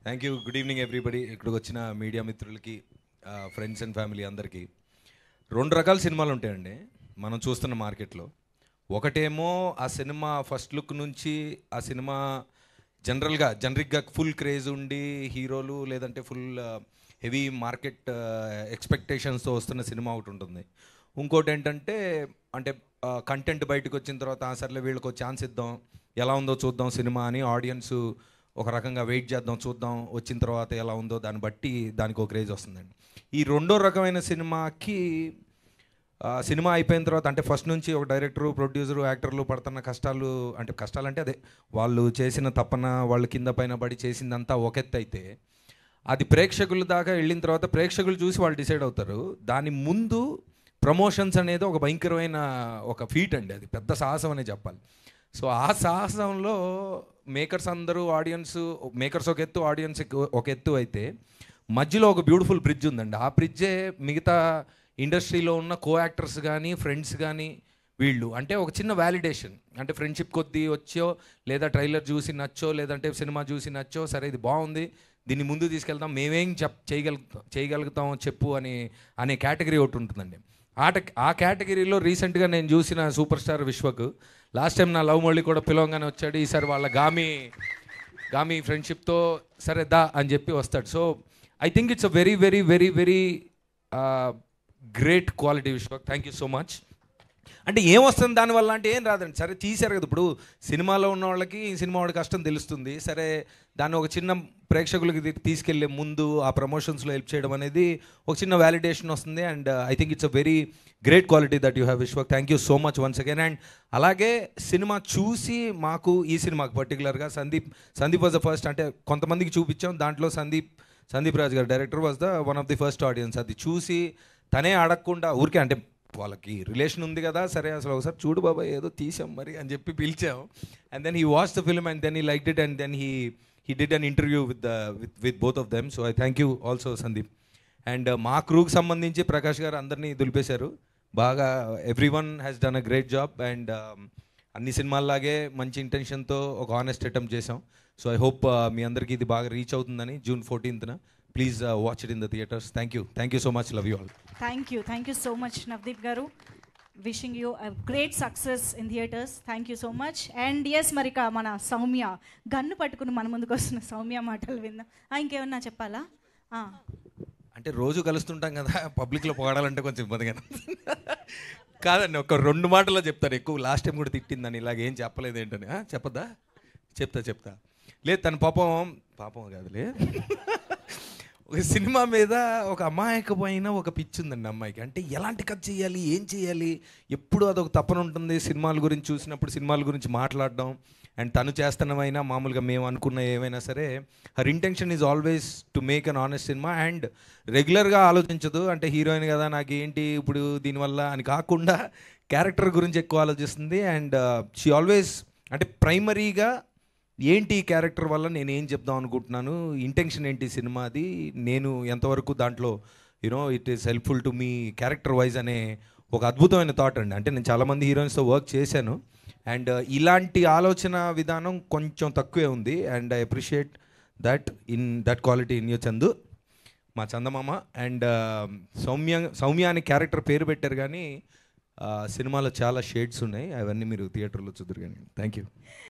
Thank you. Good evening everybody. ఇక్కడికి వచ్చిన media మిత్రులకి, ఫ్రెండ్స్ అండ్ ఫ్యామిలీ అందరికీ. రెండు రకాల సినిమాలు ఉంటాయండి మనం చూస్తున్న మార్కెట్లో. ఒకటేమో ఆ సినిమా ఫస్ట్ లుక్ నుంచి ఆ సినిమా జనరిక్గా ఫుల్ క్రేజ్ ఉండి హీరోలు లేదంటే ఫుల్ హెవీ మార్కెట్ ఎక్స్పెక్టేషన్స్తో వస్తున్న సినిమా ఒకటి ఉంటుంది. ఇంకోటి ఏంటంటే అంటే కంటెంట్ బయటకు వచ్చిన తర్వాత సర్లే వీళ్ళకి ఛాన్స్ ఇద్దాం, ఎలా ఉందో చూద్దాం సినిమా అని ఆడియన్స్ ఒక రకంగా వెయిట్ చేద్దాం, చూద్దాం వచ్చిన తర్వాత ఎలా ఉందో దాన్ని బట్టి దానికి ఒక క్రేజ్ వస్తుందండి. ఈ రెండో రకమైన సినిమాకి సినిమా అయిపోయిన తర్వాత అంటే ఫస్ట్ నుంచి ఒక డైరెక్టరు, ప్రొడ్యూసరు, యాక్టర్లు పడుతున్న కష్టాలు, అంటే కష్టాలంటే అదే వాళ్ళు చేసిన తపన, వాళ్ళు కింద పైన పడి చేసిందంతా ఒక ఎత్తు అయితే, అది ప్రేక్షకుల దాకా వెళ్ళిన తర్వాత ప్రేక్షకులు చూసి వాళ్ళు డిసైడ్ అవుతారు. దాని ముందు ప్రమోషన్స్ అనేది ఒక భయంకరమైన ఒక ఫీట్ అండి, అది పెద్ద సాహసం అనే చెప్పాలి. సో ఆ సాహసంలో మేకర్స్ అందరూ, మేకర్స్ ఒక ఎత్తు, ఆడియన్స్ ఒక ఎత్తు అయితే మధ్యలో ఒక బ్యూటిఫుల్ బ్రిడ్జ్ ఉందండి. ఆ బ్రిడ్జే మిగతా ఇండస్ట్రీలో ఉన్న కో యాక్టర్స్ కానీ, ఫ్రెండ్స్ కానీ, వీళ్ళు అంటే ఒక చిన్న వ్యాలిడేషన్, అంటే ఫ్రెండ్షిప్ కొద్దీ వచ్చో, లేదా ట్రైలర్ చూసి నచ్చో, లేదంటే సినిమా చూసి నచ్చో, సరే ఇది బాగుంది దీన్ని ముందు తీసుకెళ్తాం, మేమేం చేయగలుగుతాం చెప్పు అనే కేటగిరీ ఒకటి ఉంటుందండి. ఆ కేటగిరీలో రీసెంట్గా నేను చూసిన super star Vishwak last time నా లవ్ మళ్ళీ కూడా పిలవంగానే వచ్చాడు. ఈసారి వాళ్ళ గామి ఫ్రెండ్షిప్తో సరే దా అని చెప్పి వస్తాడు. So I think it's a very very very very great quality Vishwak. Thank you so much. అంటే ఏమొస్తుంది దానివల్ల అంటే ఏం రాదండి, సరే తీశారు కదా. ఇప్పుడు సినిమాలో ఉన్న వాళ్ళకి ఈ సినిమా వాడి కష్టం తెలుస్తుంది, సరే దాన్ని ఒక చిన్న ప్రేక్షకులకి తీసుకెళ్లే ముందు ఆ ప్రమోషన్స్లో హెల్ప్ చేయడం అనేది ఒక చిన్న వ్యాలిడేషన్ వస్తుంది. And I think it's a very great quality that you have Vishwak. Thank you so much once again. And అలాగే సినిమా చూసి మాకు ఈ సినిమాకి పర్టికులర్గా సందీప్ వాజ్ ద ఫస్ట్, అంటే కొంతమందికి చూపించాం, దాంట్లో సందీప్ రాజ్ గారు director was the one of the first audience. అది చూసి తనే అడగకుండా ఊరికే, అంటే వాళ్ళకి రిలేషన్ ఉంది కదా, సరే అసలు ఒకసారి చూడు బాబాయ్ ఏదో తీసాం మరి అని చెప్పి పిలిచాం. And then he watch the film and then he liked it and then he did an interview with both of them. So I thank you also Sandeep. And మా క్రూకి సంబంధించి ప్రకాష్ గారు అందరినీ దులిపేశారు బాగా. Everyone has done a great job. And అన్ని సినిమాల్లాగే మంచి ఇంటెన్షన్తో ఒక ఆనెస్ట్ అటెంప్ట్ చేసాం. సో ఐ హోప్ మీ అందరికీ ఇది బాగా రీచ్ అవుతుందని. June 14th please watch it in the theatres. Thank you so much. Love you all. Thank you so much Navdeep గారు. Wishing you a great success in theatres. Thank you so much. And yes మరిక మన Soumya gun పట్టుకుని మన ముందుకు వస్తున్న సౌమ్య మాటలు విందాం. ఇంకేమన్నా చెప్పాలా? అంటే రోజు కలుస్తుంటాం కదా, పబ్లిక్లో పొగడాలంటే కొంచెం ఇబ్బందిగా కాదండి, ఒక 2 మాటల్లో చెప్తాను. ఎక్కువ లాస్ట్ టైం కూడా తిట్టిందని ఇలాగేం చెప్పలేదు ఏంటని. చెప్పద్దా? చెప్తా. లేదు తన పాపం కాదులే. ఒక సినిమా మీద ఒక అమాయకమైన ఒక పిచ్చి ఉందండి అమ్మాయికి. అంటే ఎలాంటి కథ చేయాలి, ఏం చేయాలి, ఎప్పుడు అదొక తపన ఉంటుంది. సినిమాల గురించి చూసినప్పుడు సినిమాల గురించి మాట్లాడడం, అండ్ తను చేస్తున్నమైనా మామూలుగా మేము అనుకున్న ఏమైనా సరే her intention is always to make an honest cinema. And రెగ్యులర్గా ఆలోచించదు, అంటే హీరోయిన్ కదా నాకేంటి ఇప్పుడు దీనివల్ల అని కాకుండా క్యారెక్టర్ గురించి ఎక్కువ ఆలోచిస్తుంది. అండ్ షీ ఆల్వేస్, అంటే ప్రైమరీగా ఏంటి ఈ క్యారెక్టర్ వల్ల నేను ఏం చెప్దాం అనుకుంటున్నాను, ఇంటెన్షన్ ఏంటి సినిమాది, నేను ఎంతవరకు దాంట్లో it is helpful to me character wise అనే ఒక అద్భుతమైన థాట్ అండి. అంటే నేను చాలామంది హీరోయిన్స్తో వర్క్ చేశాను, అండ్ ఇలాంటి ఆలోచన విధానం కొంచెం తక్కువే ఉంది. And I appreciate that quality in you Chandu, మా చందమామ. అండ్ సౌమ్య అనే క్యారెక్టర్ పేరు పెట్టారు కానీ సినిమాలో చాలా షేడ్స్ ఉన్నాయి, అవన్నీ మీరు థియేటర్లో చూద్దరు కానీ. Thank you.